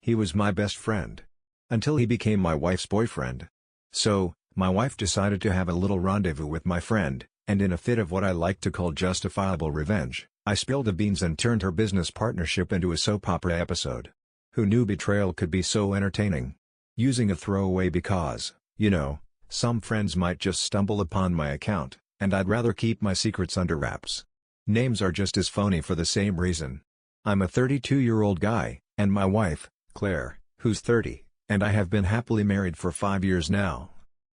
He was my best friend. Until he became my wife's boyfriend. So, my wife decided to have a little rendezvous with my friend, and in a fit of what I like to call justifiable revenge, I spilled the beans and turned her business partnership into a soap opera episode. Who knew betrayal could be so entertaining? Using a throwaway because, some friends might just stumble upon my account, and I'd rather keep my secrets under wraps. Names are just as phony for the same reason. I'm a 32-year-old guy, and my wife, Claire, who's 30, and I have been happily married for 5 years now.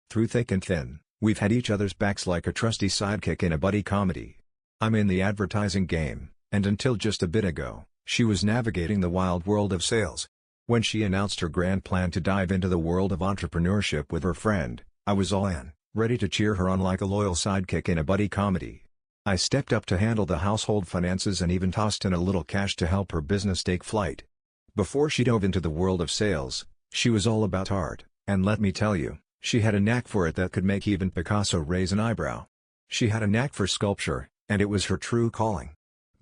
Through thick and thin, we've had each other's backs like a trusty sidekick in a buddy comedy. I'm in the advertising game, and until just a bit ago, she was navigating the wild world of sales. When she announced her grand plan to dive into the world of entrepreneurship with her friend, I was all in, ready to cheer her on like a loyal sidekick in a buddy comedy. I stepped up to handle the household finances and even tossed in a little cash to help her business take flight. Before she dove into the world of sales, she was all about art, and let me tell you, she had a knack for it that could make even Picasso raise an eyebrow. She had a knack for sculpture, and it was her true calling.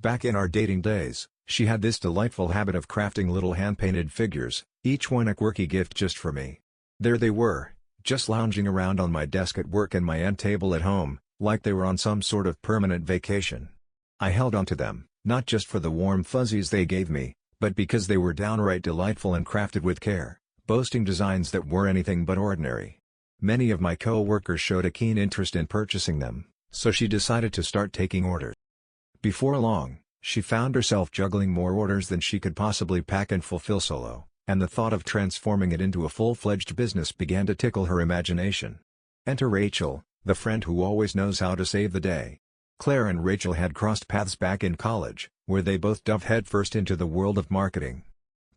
Back in our dating days, she had this delightful habit of crafting little hand-painted figures, each one a quirky gift just for me. There they were, just lounging around on my desk at work and my end table at home, like they were on some sort of permanent vacation. I held onto them, not just for the warm fuzzies they gave me, but because they were downright delightful and crafted with care, boasting designs that were anything but ordinary. Many of my co-workers showed a keen interest in purchasing them, so she decided to start taking orders. Before long, she found herself juggling more orders than she could possibly pack and fulfill solo, and the thought of transforming it into a full-fledged business began to tickle her imagination. Enter Rachel, the friend who always knows how to save the day. Claire and Rachel had crossed paths back in college, where they both dove headfirst into the world of marketing.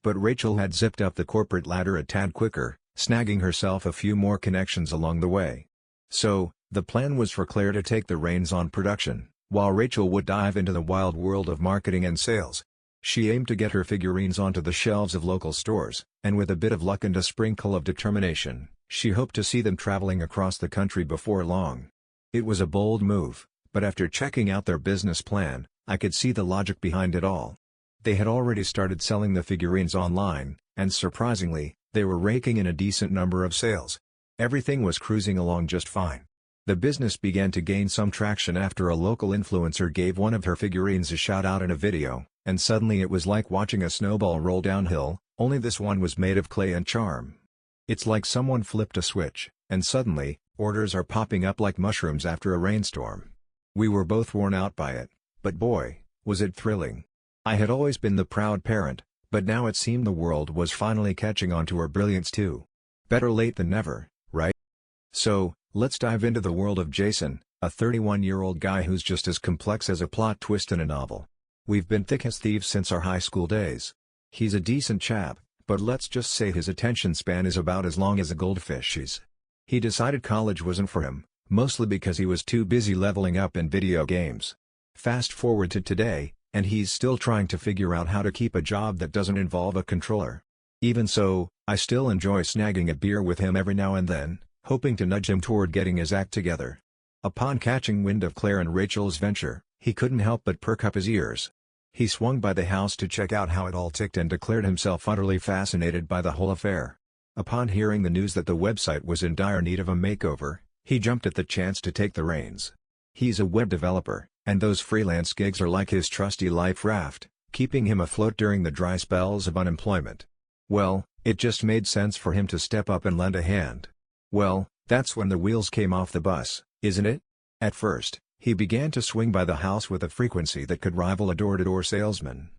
But Rachel had zipped up the corporate ladder a tad quicker, snagging herself a few more connections along the way. So, the plan was for Claire to take the reins on production, while Rachel would dive into the wild world of marketing and sales. She aimed to get her figurines onto the shelves of local stores, and with a bit of luck and a sprinkle of determination, she hoped to see them traveling across the country before long. It was a bold move, but after checking out their business plan, I could see the logic behind it all. They had already started selling the figurines online, and surprisingly, they were raking in a decent number of sales. Everything was cruising along just fine. The business began to gain some traction after a local influencer gave one of her figurines a shout-out in a video, and suddenly it was like watching a snowball roll downhill, only this one was made of clay and charm. It's like someone flipped a switch, and suddenly, orders are popping up like mushrooms after a rainstorm. We were both worn out by it, but boy, was it thrilling. I had always been the proud parent, but now it seemed the world was finally catching on to her brilliance too. Better late than never, right? So, let's dive into the world of Jason, a 31-year-old guy who's just as complex as a plot twist in a novel. We've been thick as thieves since our high school days. He's a decent chap, but let's just say his attention span is about as long as a goldfish's. He decided college wasn't for him, mostly because he was too busy leveling up in video games. Fast forward to today, and he's still trying to figure out how to keep a job that doesn't involve a controller. Even so, I still enjoy snagging a beer with him every now and then, hoping to nudge him toward getting his act together. Upon catching wind of Claire and Rachel's venture, he couldn't help but perk up his ears. He swung by the house to check out how it all ticked and declared himself utterly fascinated by the whole affair. Upon hearing the news that the website was in dire need of a makeover, he jumped at the chance to take the reins. He's a web developer, and those freelance gigs are like his trusty life raft, keeping him afloat during the dry spells of unemployment. Well, it just made sense for him to step up and lend a hand. Well, that's when the wheels came off the bus, isn't it? At first, he began to swing by the house with a frequency that could rival a door-to-door salesman.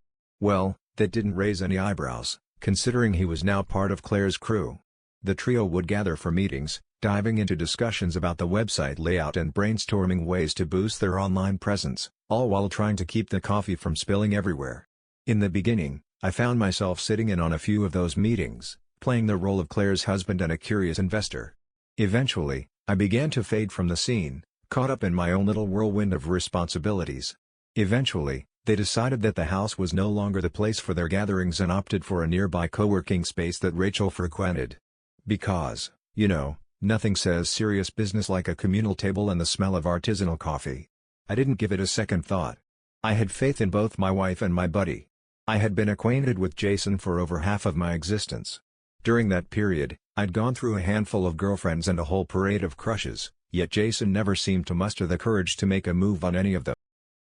Well, that didn't raise any eyebrows, considering he was now part of Claire's crew. The trio would gather for meetings, diving into discussions about the website layout and brainstorming ways to boost their online presence, all while trying to keep the coffee from spilling everywhere. In the beginning, I found myself sitting in on a few of those meetings, playing the role of Claire's husband and a curious investor. Eventually, I began to fade from the scene, caught up in my own little whirlwind of responsibilities. Eventually, they decided that the house was no longer the place for their gatherings and opted for a nearby co-working space that Rachel frequented. Because, nothing says serious business like a communal table and the smell of artisanal coffee. I didn't give it a second thought. I had faith in both my wife and my buddy. I had been acquainted with Jason for over half of my existence. During that period, I'd gone through a handful of girlfriends and a whole parade of crushes, yet Jason never seemed to muster the courage to make a move on any of them.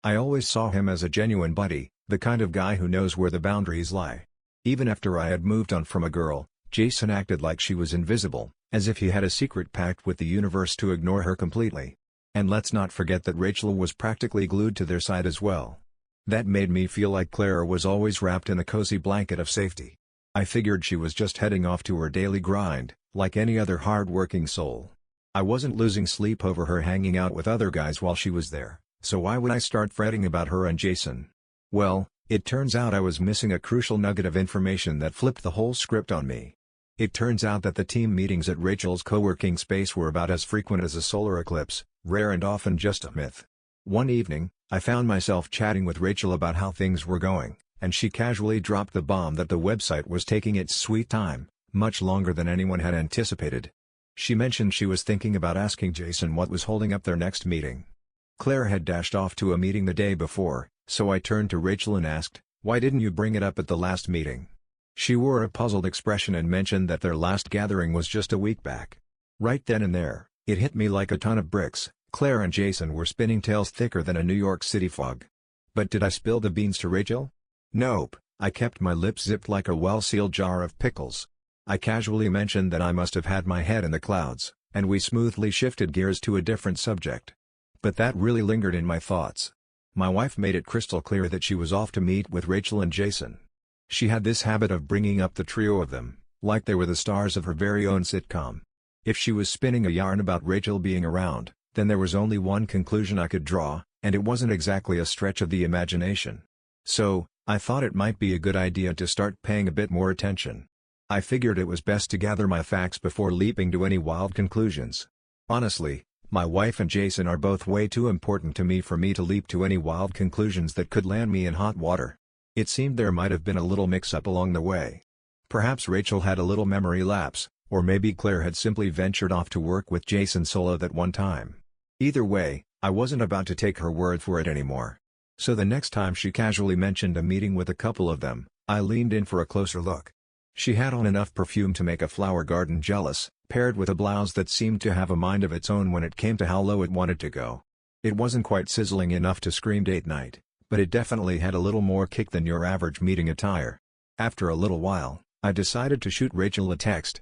I always saw him as a genuine buddy, the kind of guy who knows where the boundaries lie. Even after I had moved on from a girl, Jason acted like she was invisible, as if he had a secret pact with the universe to ignore her completely. And let's not forget that Rachel was practically glued to their side as well. That made me feel like Claire was always wrapped in a cozy blanket of safety. I figured she was just heading off to her daily grind, like any other hard-working soul. I wasn't losing sleep over her hanging out with other guys while she was there, so why would I start fretting about her and Jason? Well, it turns out I was missing a crucial nugget of information that flipped the whole script on me. It turns out that the team meetings at Rachel's co-working space were about as frequent as a solar eclipse, rare and often just a myth. One evening, I found myself chatting with Rachel about how things were going, and she casually dropped the bomb that the website was taking its sweet time, much longer than anyone had anticipated. She mentioned she was thinking about asking Jason what was holding up their next meeting. Claire had dashed off to a meeting the day before, so I turned to Rachel and asked, "Why didn't you bring it up at the last meeting?" She wore a puzzled expression and mentioned that their last gathering was just a week back. Right then and there, it hit me like a ton of bricks. Claire and Jason were spinning tales thicker than a New York City fog. But did I spill the beans to Rachel? Nope, I kept my lips zipped like a well-sealed jar of pickles. I casually mentioned that I must have had my head in the clouds, and we smoothly shifted gears to a different subject. But that really lingered in my thoughts. My wife made it crystal clear that she was off to meet with Rachel and Jason. She had this habit of bringing up the trio of them, like they were the stars of her very own sitcom. If she was spinning a yarn about Rachel being around, then there was only one conclusion I could draw, and it wasn't exactly a stretch of the imagination. So, I thought it might be a good idea to start paying a bit more attention. I figured it was best to gather my facts before leaping to any wild conclusions. Honestly, my wife and Jason are both way too important to me for me to leap to any wild conclusions that could land me in hot water. It seemed there might have been a little mix-up along the way. Perhaps Rachel had a little memory lapse, or maybe Claire had simply ventured off to work with Jason solo that one time. Either way, I wasn't about to take her word for it anymore. So the next time she casually mentioned a meeting with a couple of them, I leaned in for a closer look. She had on enough perfume to make a flower garden jealous, paired with a blouse that seemed to have a mind of its own when it came to how low it wanted to go. It wasn't quite sizzling enough to scream date night, but it definitely had a little more kick than your average meeting attire. After a little while, I decided to shoot Rachel a text,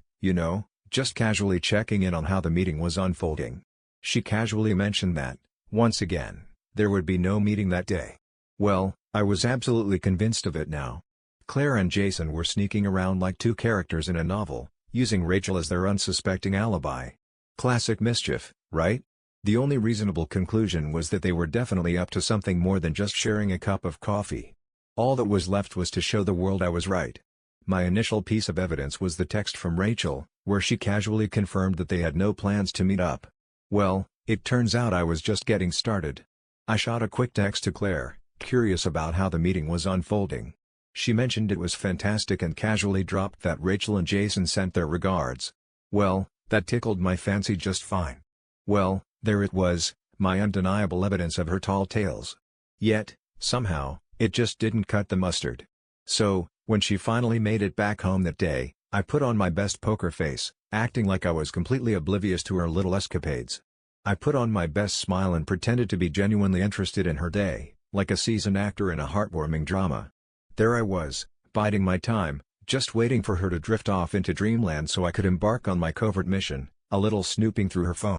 just casually checking in on how the meeting was unfolding. She casually mentioned that, once again, there would be no meeting that day. Well, I was absolutely convinced of it now. Claire and Jason were sneaking around like two characters in a novel, using Rachel as their unsuspecting alibi. Classic mischief, right? The only reasonable conclusion was that they were definitely up to something more than just sharing a cup of coffee. All that was left was to show the world I was right. My initial piece of evidence was the text from Rachel, where she casually confirmed that they had no plans to meet up. Well, it turns out I was just getting started. I shot a quick text to Claire, curious about how the meeting was unfolding. She mentioned it was fantastic and casually dropped that Rachel and Jason sent their regards. Well, that tickled my fancy just fine. Well, there it was, my undeniable evidence of her tall tales. Yet, somehow, it just didn't cut the mustard. So, when she finally made it back home that day, I put on my best poker face, acting like I was completely oblivious to her little escapades. I put on my best smile and pretended to be genuinely interested in her day, like a seasoned actor in a heartwarming drama. There I was, biding my time, just waiting for her to drift off into dreamland so I could embark on my covert mission, a little snooping through her phone.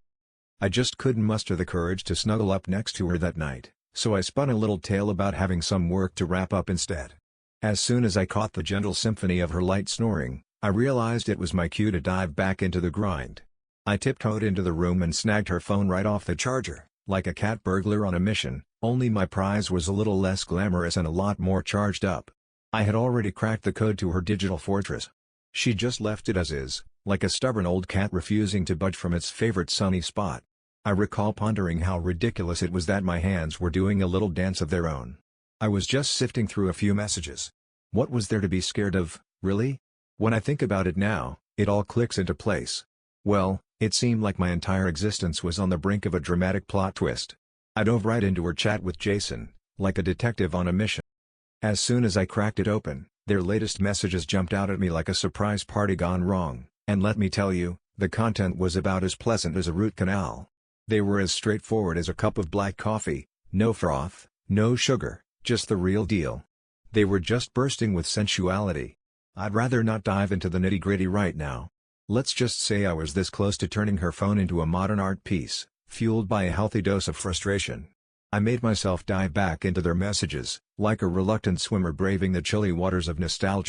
I just couldn't muster the courage to snuggle up next to her that night, so I spun a little tale about having some work to wrap up instead. As soon as I caught the gentle symphony of her light snoring, I realized it was my cue to dive back into the grind. I tiptoed into the room and snagged her phone right off the charger, like a cat burglar on a mission, only my prize was a little less glamorous and a lot more charged up. I had already cracked the code to her digital fortress. She just left it as is, like a stubborn old cat refusing to budge from its favorite sunny spot. I recall pondering how ridiculous it was that my hands were doing a little dance of their own. I was just sifting through a few messages. What was there to be scared of, really? When I think about it now, it all clicks into place. Well, it seemed like my entire existence was on the brink of a dramatic plot twist. I dove right into her chat with Jason, like a detective on a mission. As soon as I cracked it open, their latest messages jumped out at me like a surprise party gone wrong, and let me tell you, the content was about as pleasant as a root canal. They were as straightforward as a cup of black coffee, no froth, no sugar, just the real deal. They were just bursting with sensuality. I'd rather not dive into the nitty-gritty right now. Let's just say I was this close to turning her phone into a modern art piece, fueled by a healthy dose of frustration. I made myself dive back into their messages, like a reluctant swimmer braving the chilly waters of nostalgia.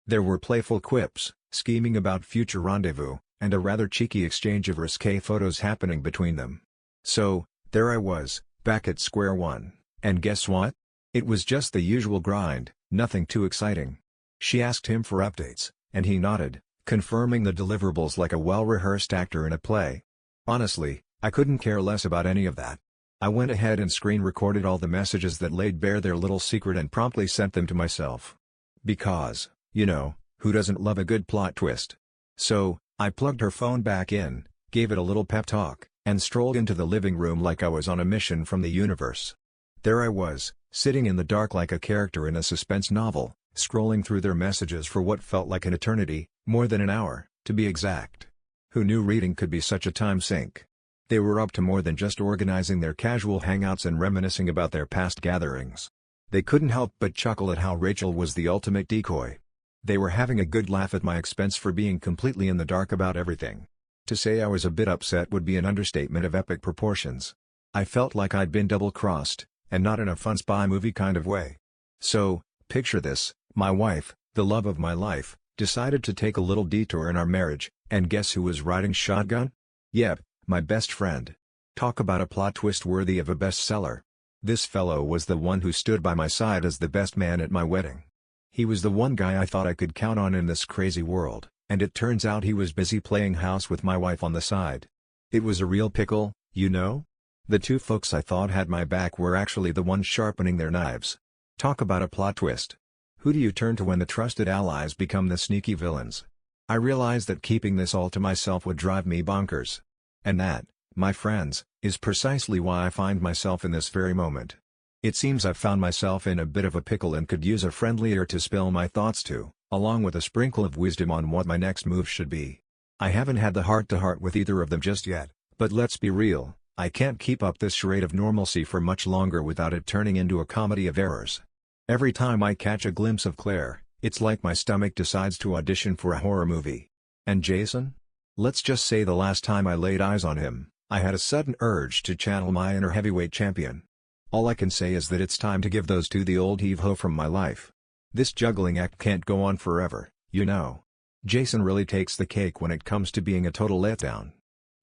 There were playful quips, scheming about future rendezvous, and a rather cheeky exchange of risque photos happening between them. So, there I was, back at square one, and guess what? It was just the usual grind, nothing too exciting. She asked him for updates, and he nodded, confirming the deliverables like a well-rehearsed actor in a play. Honestly, I couldn't care less about any of that. I went ahead and screen recorded all the messages that laid bare their little secret and promptly sent them to myself. Because, you know, who doesn't love a good plot twist? So, I plugged her phone back in, gave it a little pep talk, and strolled into the living room like I was on a mission from the universe. There I was, sitting in the dark like a character in a suspense novel, scrolling through their messages for what felt like an eternity, more than an hour, to be exact. Who knew reading could be such a time sink? They were up to more than just organizing their casual hangouts and reminiscing about their past gatherings. They couldn't help but chuckle at how Rachel was the ultimate decoy. They were having a good laugh at my expense for being completely in the dark about everything. To say I was a bit upset would be an understatement of epic proportions. I felt like I'd been double-crossed, and not in a fun spy movie kind of way. So, picture this, my wife, the love of my life, decided to take a little detour in our marriage, and guess who was riding shotgun? Yep, my best friend. Talk about a plot twist worthy of a bestseller. This fellow was the one who stood by my side as the best man at my wedding. He was the one guy I thought I could count on in this crazy world, and it turns out he was busy playing house with my wife on the side. It was a real pickle, you know? The two folks I thought had my back were actually the ones sharpening their knives. Talk about a plot twist. Who do you turn to when the trusted allies become the sneaky villains? I realized that keeping this all to myself would drive me bonkers. And that, my friends, is precisely why I find myself in this very moment. It seems I've found myself in a bit of a pickle and could use a friendly ear to spill my thoughts to, along with a sprinkle of wisdom on what my next move should be. I haven't had the heart-to-heart with either of them just yet, but let's be real, I can't keep up this charade of normalcy for much longer without it turning into a comedy of errors. Every time I catch a glimpse of Claire, it's like my stomach decides to audition for a horror movie. And Jason? Let's just say the last time I laid eyes on him, I had a sudden urge to channel my inner heavyweight champion. All I can say is that it's time to give those two the old heave-ho from my life. This juggling act can't go on forever, you know. Jason really takes the cake when it comes to being a total letdown.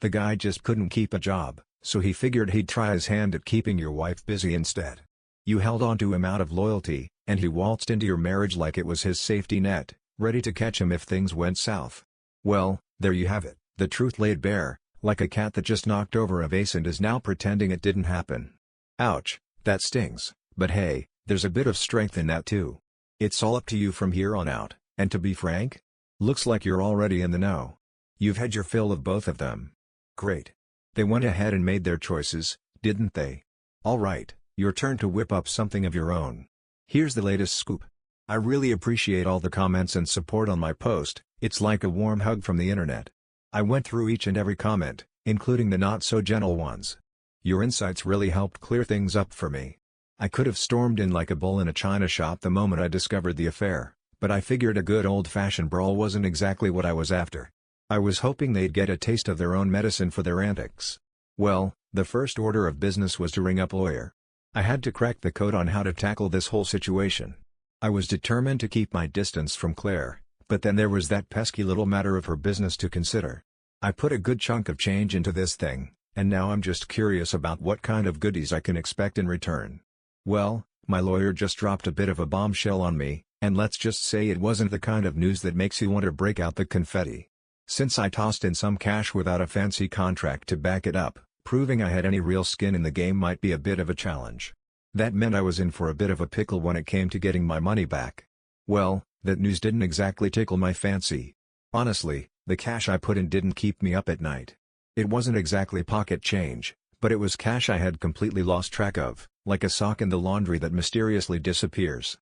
The guy just couldn't keep a job, so he figured he'd try his hand at keeping your wife busy instead. You held on to him out of loyalty, and he waltzed into your marriage like it was his safety net, ready to catch him if things went south. Well, there you have it, the truth laid bare, like a cat that just knocked over a vase and is now pretending it didn't happen. Ouch, that stings, but hey, there's a bit of strength in that too. It's all up to you from here on out, and to be frank, looks like you're already in the know. You've had your fill of both of them. Great. They went ahead and made their choices, didn't they? Alright, your turn to whip up something of your own. Here's the latest scoop. I really appreciate all the comments and support on my post, it's like a warm hug from the internet. I went through each and every comment, including the not-so-gentle ones. Your insights really helped clear things up for me. I could have stormed in like a bull in a china shop the moment I discovered the affair, but I figured a good old-fashioned brawl wasn't exactly what I was after. I was hoping they'd get a taste of their own medicine for their antics. Well, the first order of business was to ring up a lawyer. I had to crack the code on how to tackle this whole situation. I was determined to keep my distance from Claire, but then there was that pesky little matter of her business to consider. I put a good chunk of change into this thing, and now I'm just curious about what kind of goodies I can expect in return. Well, my lawyer just dropped a bit of a bombshell on me, and let's just say it wasn't the kind of news that makes you want to break out the confetti. Since I tossed in some cash without a fancy contract to back it up, proving I had any real skin in the game might be a bit of a challenge. That meant I was in for a bit of a pickle when it came to getting my money back. Well, that news didn't exactly tickle my fancy. Honestly, the cash I put in didn't keep me up at night. It wasn't exactly pocket change, but it was cash I had completely lost track of, like a sock in the laundry that mysteriously disappears.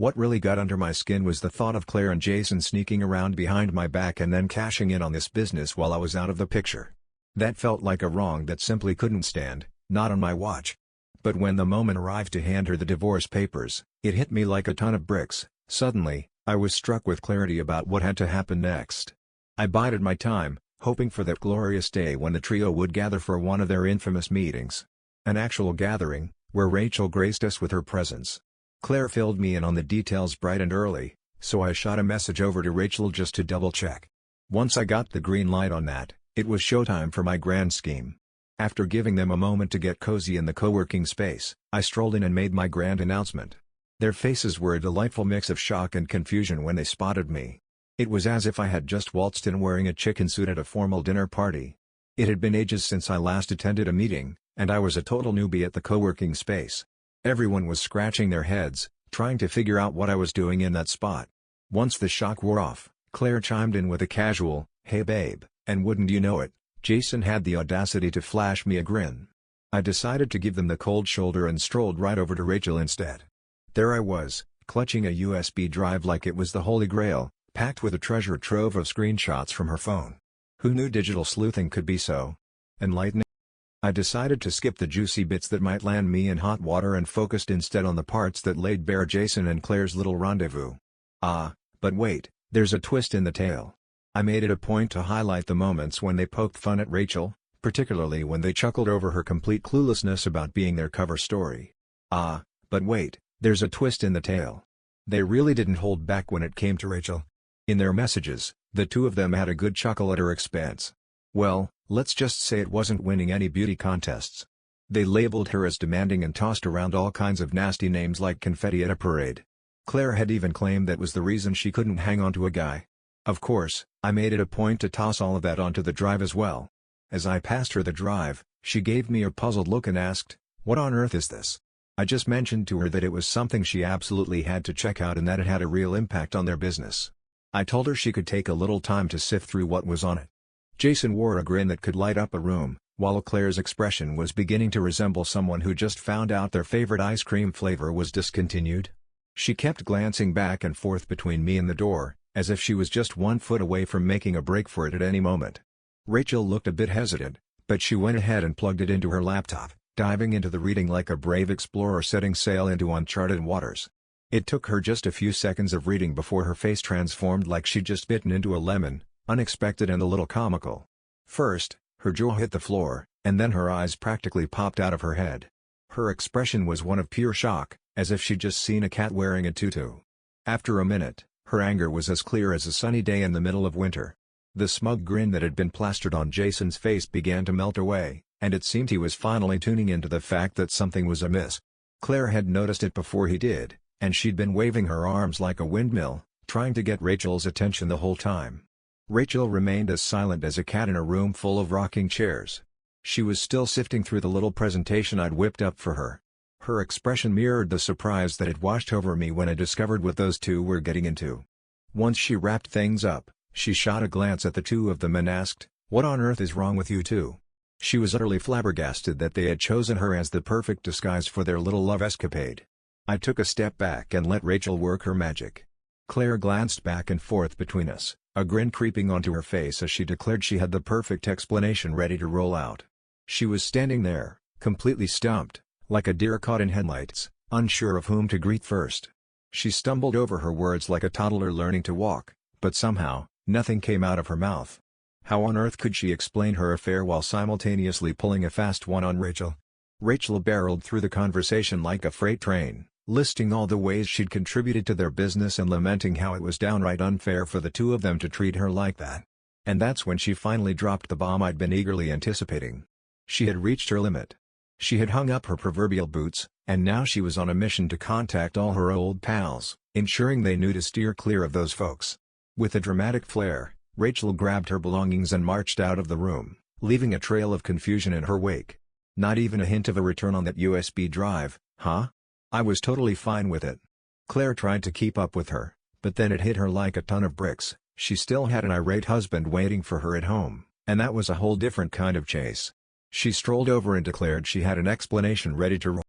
What really got under my skin was the thought of Claire and Jason sneaking around behind my back and then cashing in on this business while I was out of the picture. That felt like a wrong that simply couldn't stand, not on my watch. But when the moment arrived to hand her the divorce papers, it hit me like a ton of bricks. Suddenly, I was struck with clarity about what had to happen next. I bided my time, hoping for that glorious day when the trio would gather for one of their infamous meetings. An actual gathering, where Rachel graced us with her presence. Claire filled me in on the details bright and early, so I shot a message over to Rachel just to double-check. Once I got the green light on that, it was showtime for my grand scheme. After giving them a moment to get cozy in the co-working space, I strolled in and made my grand announcement. Their faces were a delightful mix of shock and confusion when they spotted me. It was as if I had just waltzed in wearing a chicken suit at a formal dinner party. It had been ages since I last attended a meeting, and I was a total newbie at the co-working space. Everyone was scratching their heads, trying to figure out what I was doing in that spot. Once the shock wore off, Claire chimed in with a casual, "Hey babe," and wouldn't you know it, Jason had the audacity to flash me a grin. I decided to give them the cold shoulder and strolled right over to Rachel instead. There I was, clutching a USB drive like it was the Holy Grail, packed with a treasure trove of screenshots from her phone. Who knew digital sleuthing could be so enlightening? I decided to skip the juicy bits that might land me in hot water and focused instead on the parts that laid bare Jason and Claire's little rendezvous. But wait, there's a twist in the tale. I made it a point to highlight the moments when they poked fun at Rachel, particularly when they chuckled over her complete cluelessness about being their cover story. But wait, there's a twist in the tale. They really didn't hold back when it came to Rachel. In their messages, the two of them had a good chuckle at her expense. Well, let's just say it wasn't winning any beauty contests. They labeled her as demanding and tossed around all kinds of nasty names like confetti at a parade. Claire had even claimed that was the reason she couldn't hang on to a guy. Of course, I made it a point to toss all of that onto the drive as well. As I passed her the drive, she gave me a puzzled look and asked, "What on earth is this?" I just mentioned to her that it was something she absolutely had to check out and that it had a real impact on their business. I told her she could take a little time to sift through what was on it. Jason wore a grin that could light up a room, while Claire's expression was beginning to resemble someone who just found out their favorite ice cream flavor was discontinued. She kept glancing back and forth between me and the door, as if she was just 1 foot away from making a break for it at any moment. Rachel looked a bit hesitant, but she went ahead and plugged it into her laptop, diving into the reading like a brave explorer setting sail into uncharted waters. It took her just a few seconds of reading before her face transformed like she'd just bitten into a lemon, unexpected and a little comical. First, her jaw hit the floor, and then her eyes practically popped out of her head. Her expression was one of pure shock, as if she'd just seen a cat wearing a tutu. After a minute, her anger was as clear as a sunny day in the middle of winter. The smug grin that had been plastered on Jason's face began to melt away, and it seemed he was finally tuning into the fact that something was amiss. Claire had noticed it before he did, and she'd been waving her arms like a windmill, trying to get Rachel's attention the whole time. Rachel remained as silent as a cat in a room full of rocking chairs. She was still sifting through the little presentation I'd whipped up for her. Her expression mirrored the surprise that had washed over me when I discovered what those two were getting into. Once she wrapped things up, she shot a glance at the two of them and asked, "What on earth is wrong with you two?" She was utterly flabbergasted that they had chosen her as the perfect disguise for their little love escapade. I took a step back and let Rachel work her magic. Claire glanced back and forth between us, a grin creeping onto her face as she declared she had the perfect explanation ready to roll out. She was standing there, completely stumped, like a deer caught in headlights, unsure of whom to greet first. She stumbled over her words like a toddler learning to walk, but somehow, nothing came out of her mouth. How on earth could she explain her affair while simultaneously pulling a fast one on Rachel? Rachel barreled through the conversation like a freight train, listing all the ways she'd contributed to their business and lamenting how it was downright unfair for the two of them to treat her like that. And that's when she finally dropped the bomb I'd been eagerly anticipating. She had reached her limit. She had hung up her proverbial boots, and now she was on a mission to contact all her old pals, ensuring they knew to steer clear of those folks. With a dramatic flair, Rachel grabbed her belongings and marched out of the room, leaving a trail of confusion in her wake. Not even a hint of a return on that USB drive, huh? I was totally fine with it. Claire tried to keep up with her, but then it hit her like a ton of bricks. She still had an irate husband waiting for her at home, and that was a whole different kind of chase. She strolled over and declared she had an explanation ready to roll.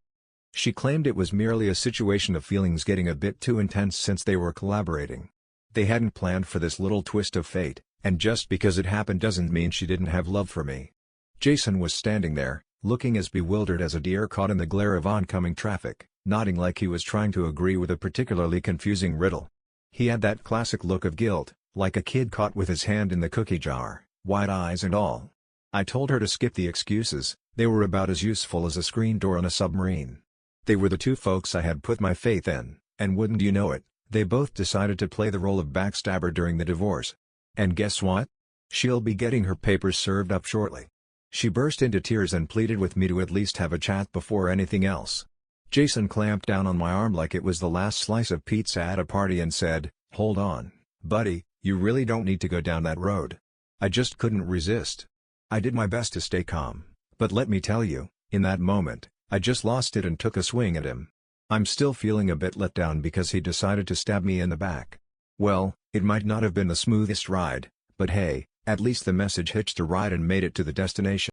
She claimed it was merely a situation of feelings getting a bit too intense since they were collaborating. They hadn't planned for this little twist of fate, and just because it happened doesn't mean she didn't have love for me. Jason was standing there, looking as bewildered as a deer caught in the glare of oncoming traffic, nodding like he was trying to agree with a particularly confusing riddle. He had that classic look of guilt, like a kid caught with his hand in the cookie jar, wide eyes and all. I told her to skip the excuses, they were about as useful as a screen door on a submarine. They were the two folks I had put my faith in, and wouldn't you know it, they both decided to play the role of backstabber during the divorce. And guess what? She'll be getting her papers served up shortly. She burst into tears and pleaded with me to at least have a chat before anything else. Jason clamped down on my arm like it was the last slice of pizza at a party and said, "Hold on, buddy, you really don't need to go down that road." I just couldn't resist. I did my best to stay calm, but let me tell you, in that moment, I just lost it and took a swing at him. I'm still feeling a bit let down because he decided to stab me in the back. Well, it might not have been the smoothest ride, but hey, at least the message hitched a ride and made it to the destination.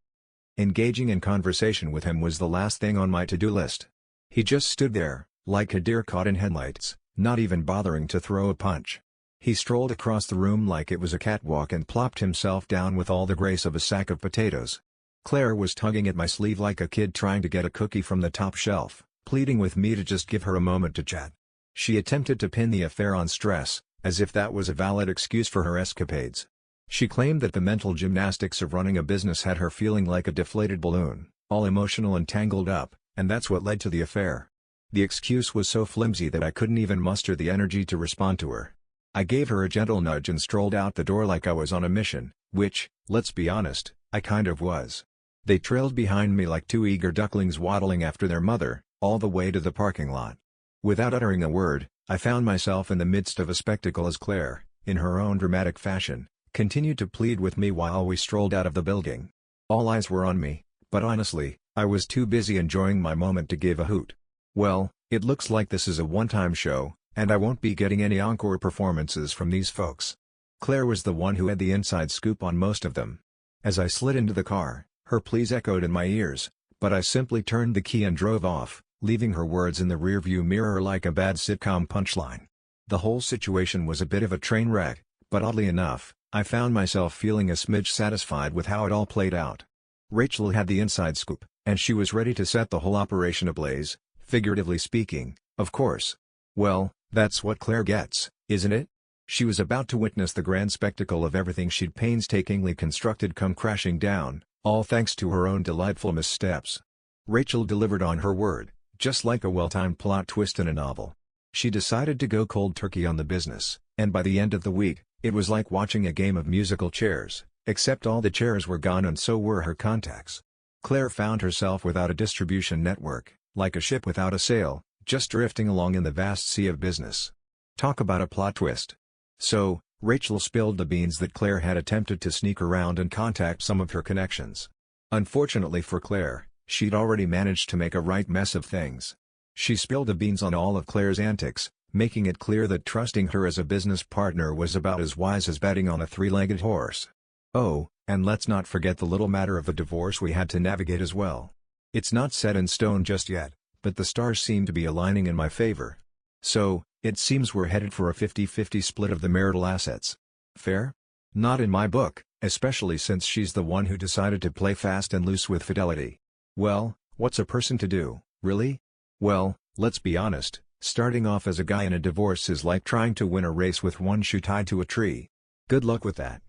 Engaging in conversation with him was the last thing on my to-do list. He just stood there, like a deer caught in headlights, not even bothering to throw a punch. He strolled across the room like it was a catwalk and plopped himself down with all the grace of a sack of potatoes. Claire was tugging at my sleeve like a kid trying to get a cookie from the top shelf, pleading with me to just give her a moment to chat. She attempted to pin the affair on stress, as if that was a valid excuse for her escapades. She claimed that the mental gymnastics of running a business had her feeling like a deflated balloon, all emotional and tangled up, and that's what led to the affair. The excuse was so flimsy that I couldn't even muster the energy to respond to her. I gave her a gentle nudge and strolled out the door like I was on a mission, which, let's be honest, I kind of was. They trailed behind me like two eager ducklings waddling after their mother, all the way to the parking lot. Without uttering a word, I found myself in the midst of a spectacle as Claire, in her own dramatic fashion, continued to plead with me while we strolled out of the building. All eyes were on me, but honestly, I was too busy enjoying my moment to give a hoot. Well, it looks like this is a one-time show, and I won't be getting any encore performances from these folks. Claire was the one who had the inside scoop on most of them. As I slid into the car, her pleas echoed in my ears, but I simply turned the key and drove off, leaving her words in the rearview mirror like a bad sitcom punchline. The whole situation was a bit of a train wreck, but oddly enough, I found myself feeling a smidge satisfied with how it all played out. Rachel had the inside scoop, and she was ready to set the whole operation ablaze, figuratively speaking, of course. Well, that's what Claire gets, isn't it? She was about to witness the grand spectacle of everything she'd painstakingly constructed come crashing down, all thanks to her own delightful missteps. Rachel delivered on her word, just like a well-timed plot twist in a novel. She decided to go cold turkey on the business, and by the end of the week, it was like watching a game of musical chairs, except all the chairs were gone and so were her contacts. Claire found herself without a distribution network, like a ship without a sail, just drifting along in the vast sea of business. Talk about a plot twist. So, Rachel spilled the beans that Claire had attempted to sneak around and contact some of her connections. Unfortunately for Claire, she'd already managed to make a right mess of things. She spilled the beans on all of Claire's antics, making it clear that trusting her as a business partner was about as wise as betting on a three-legged horse. Oh, and let's not forget the little matter of the divorce we had to navigate as well. It's not set in stone just yet, but the stars seem to be aligning in my favor. So, it seems we're headed for a 50-50 split of the marital assets. Fair? Not in my book, especially since she's the one who decided to play fast and loose with fidelity. Well, what's a person to do, really? Well, let's be honest, starting off as a guy in a divorce is like trying to win a race with one shoe tied to a tree. Good luck with that.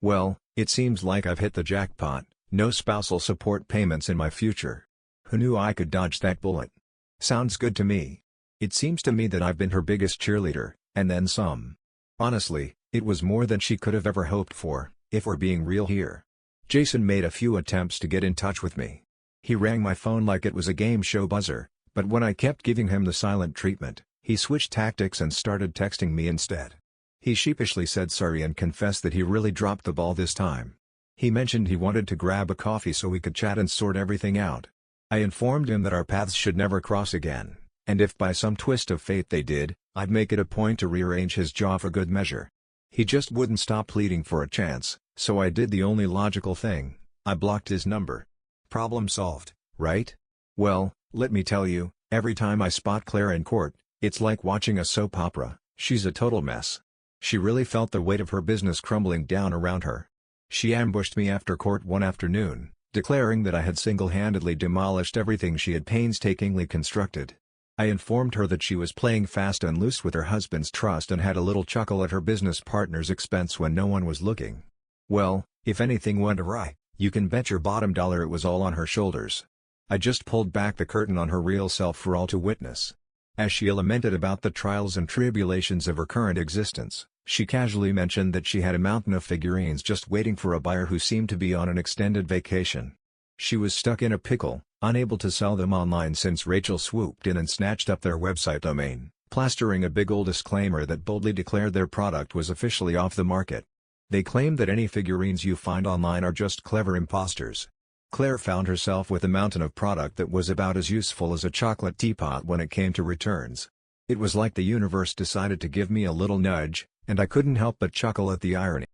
Well, it seems like I've hit the jackpot, no spousal support payments in my future. Who knew I could dodge that bullet? Sounds good to me. It seems to me that I've been her biggest cheerleader, and then some. Honestly, it was more than she could have ever hoped for, if we're being real here. Jason made a few attempts to get in touch with me. He rang my phone like it was a game show buzzer, but when I kept giving him the silent treatment, he switched tactics and started texting me instead. He sheepishly said sorry and confessed that he really dropped the ball this time. He mentioned he wanted to grab a coffee so we could chat and sort everything out. I informed him that our paths should never cross again, and if by some twist of fate they did, I'd make it a point to rearrange his jaw for good measure. He just wouldn't stop pleading for a chance, so I did the only logical thing, I blocked his number. Problem solved, right? Well, let me tell you, Every time I spot Claire in court, it's like watching a soap opera. She's a total mess. She really felt the weight of her business crumbling down around her. She ambushed me after court one afternoon, declaring that I had single-handedly demolished everything she had painstakingly constructed. I informed her that she was playing fast and loose with her husband's trust and had a little chuckle at her business partner's expense when no one was looking. Well, if anything went awry, you can bet your bottom dollar it was all on her shoulders. I just pulled back the curtain on her real self for all to witness. As she lamented about the trials and tribulations of her current existence, she casually mentioned that she had a mountain of figurines just waiting for a buyer who seemed to be on an extended vacation. She was stuck in a pickle, unable to sell them online since Rachel swooped in and snatched up their website domain, plastering a big old disclaimer that boldly declared their product was officially off the market. They claimed that any figurines you find online are just clever imposters. Claire found herself with a mountain of product that was about as useful as a chocolate teapot when it came to returns. It was like the universe decided to give me a little nudge, and I couldn't help but chuckle at the irony.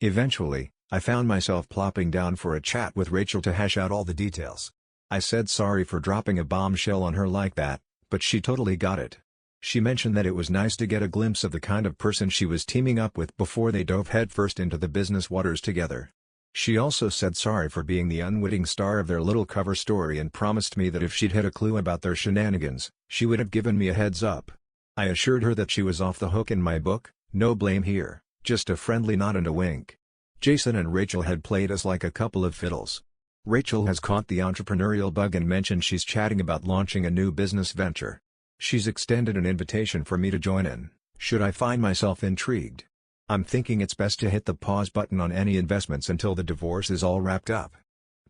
Eventually, I found myself plopping down for a chat with Rachel to hash out all the details. I said sorry for dropping a bombshell on her like that, but she totally got it. She mentioned that it was nice to get a glimpse of the kind of person she was teaming up with before they dove headfirst into the business waters together. She also said sorry for being the unwitting star of their little cover story and promised me that if she'd had a clue about their shenanigans, she would have given me a heads up. I assured her that she was off the hook in my book, no blame here, just a friendly nod and a wink. Jason and Rachel had played us like a couple of fiddles. Rachel has caught the entrepreneurial bug and mentioned she's chatting about launching a new business venture. She's extended an invitation for me to join in, should I find myself intrigued. I'm thinking it's best to hit the pause button on any investments until the divorce is all wrapped up.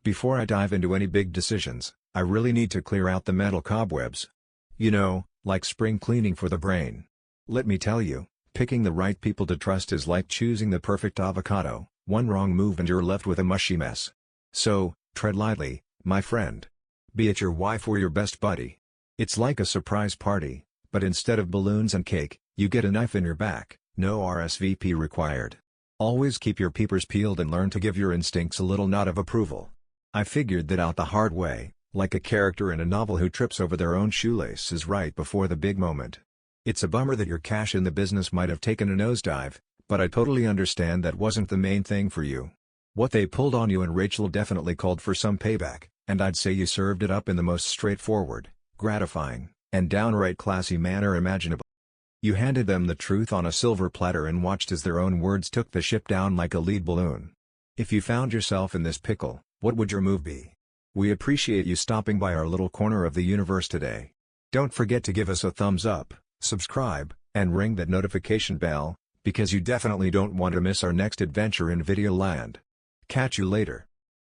Before I dive into any big decisions, I really need to clear out the mental cobwebs. You know, like spring cleaning for the brain. Let me tell you, picking the right people to trust is like choosing the perfect avocado. One wrong move and you're left with a mushy mess. So, tread lightly, my friend. Be it your wife or your best buddy. It's like a surprise party, but instead of balloons and cake, you get a knife in your back. No RSVP required. Always keep your peepers peeled and learn to give your instincts a little nod of approval. I figured that out the hard way, like a character in a novel who trips over their own shoelaces right before the big moment. It's a bummer that your cash in the business might have taken a nosedive, but I totally understand that wasn't the main thing for you. What they pulled on you and Rachel definitely called for some payback, and I'd say you served it up in the most straightforward, gratifying, and downright classy manner imaginable. You handed them the truth on a silver platter and watched as their own words took the ship down like a lead balloon. If you found yourself in this pickle, what would your move be? We appreciate you stopping by our little corner of the universe today. Don't forget to give us a thumbs up, subscribe, and ring that notification bell, because you definitely don't want to miss our next adventure in video land. Catch you later.